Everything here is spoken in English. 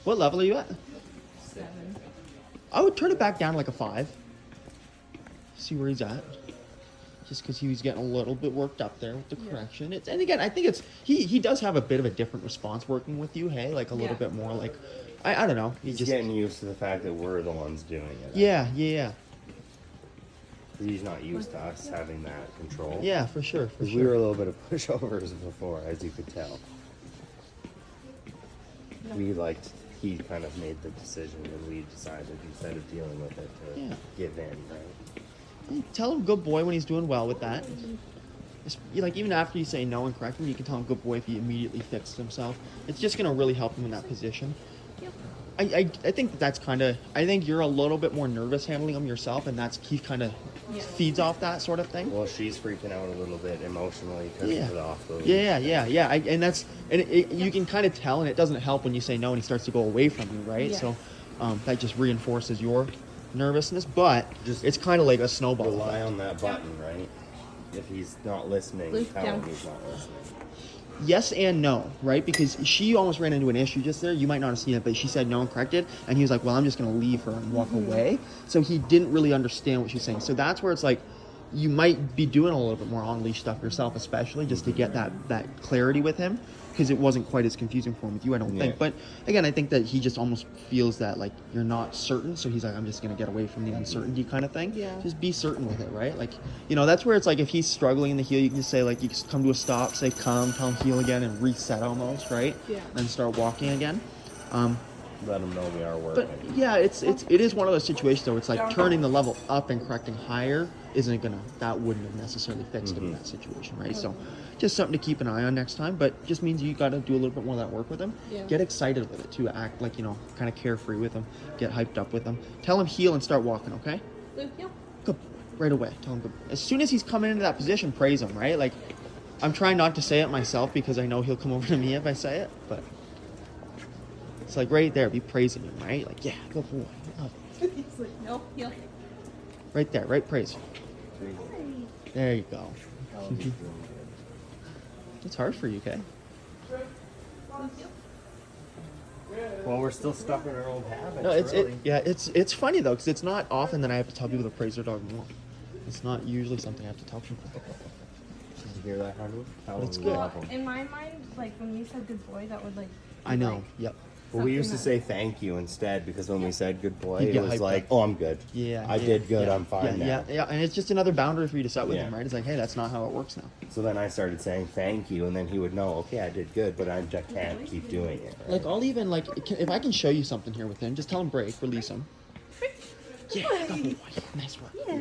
What level are you at? 7. I would turn it back down to like a 5. See where he's at. Just because he was getting a little bit worked up there with the correction. And again, I think he does have a bit of a different response working with you. Hey, like a little bit more like I don't know. He's getting used to the fact that we're the ones doing it. Yeah. He's not used to us having that control. Yeah, for sure. We were a little bit of pushovers before, as you could tell. He kind of made the decision, and we decided instead of dealing with it to give in, right? Tell him good boy when he's doing well with that. Like even after you say no and correct him, you can tell him good boy if he immediately fixes himself. It's just gonna really help him in that position. Yep. I think that's kind of. I think you're a little bit more nervous handling him yourself, and he kind of feeds off that sort of thing. Well, she's freaking out a little bit emotionally because of the off the leash. Yeah. You can kind of tell, and it doesn't help when you say no and he starts to go away from you, right? Yeah. So that just reinforces your nervousness, but it's kind of like a snowball. Rely on that button, right? If he's not listening, tell him he's not listening. Yes and no, right? Because she almost ran into an issue just there. You might not have seen it, but she said no and corrected, and he was like, well, I'm just going to leave her and walk away. So he didn't really understand what she was saying. So that's where it's like, you might be doing a little bit more on-leash stuff yourself, especially just to get that clarity with him, because it wasn't quite as confusing for him with you, I don't think. But again, I think that he just almost feels that like you're not certain, so he's like, I'm just gonna get away from the uncertainty kind of thing. Yeah. Just be certain with it, right? Like, that's where it's like if he's struggling in the heel, you can just say like, you just come to a stop, say come, tell him heel again, and reset almost, right? Yeah. And start walking again. Let him know we are working. But yeah, it is one of those situations though. It's like turning the level up and correcting higher that wouldn't have necessarily fixed him in that situation, right? So just something to keep an eye on next time, but just means you got to do a little bit more of that work with him. Yeah. Get excited with it too. Act like, kind of carefree with him. Get hyped up with him. Tell him heel and start walking, okay? Yeah. Good. Right away. Tell him good. As soon as he's coming into that position, praise him, right? Like, I'm trying not to say it myself because I know he'll come over to me if I say it, but it's like right there, be praising him, right? Like, yeah, good boy. Love it. He's like, no, heel. Right there, right praise. There you go. It's hard for you, okay? Well, we're still stuck in our old habits. No, really. it's funny though, because it's not often that I have to tell people to praise their dog more. It's not usually something I have to tell people. Did you hear that, honey? That's we good. love 'em. In my mind, like when you said good boy, that would like. I know. Like, Yep. Well, we used to something say thank you instead because when we said good boy, You'd it get was hyped like, up. oh, I'm good. Yeah. I did good. I'm fine now. Yeah, and it's just another boundary for you to set with Yeah. him, right? It's like, hey, that's not how it works now. So then I started saying thank you, and then he would know, okay, I did good, but I just can't keep doing it. Right? Like, I'll even, like, if I can show you something here with him, just tell him break, release him. Yeah, good boy. Nice work. Yeah.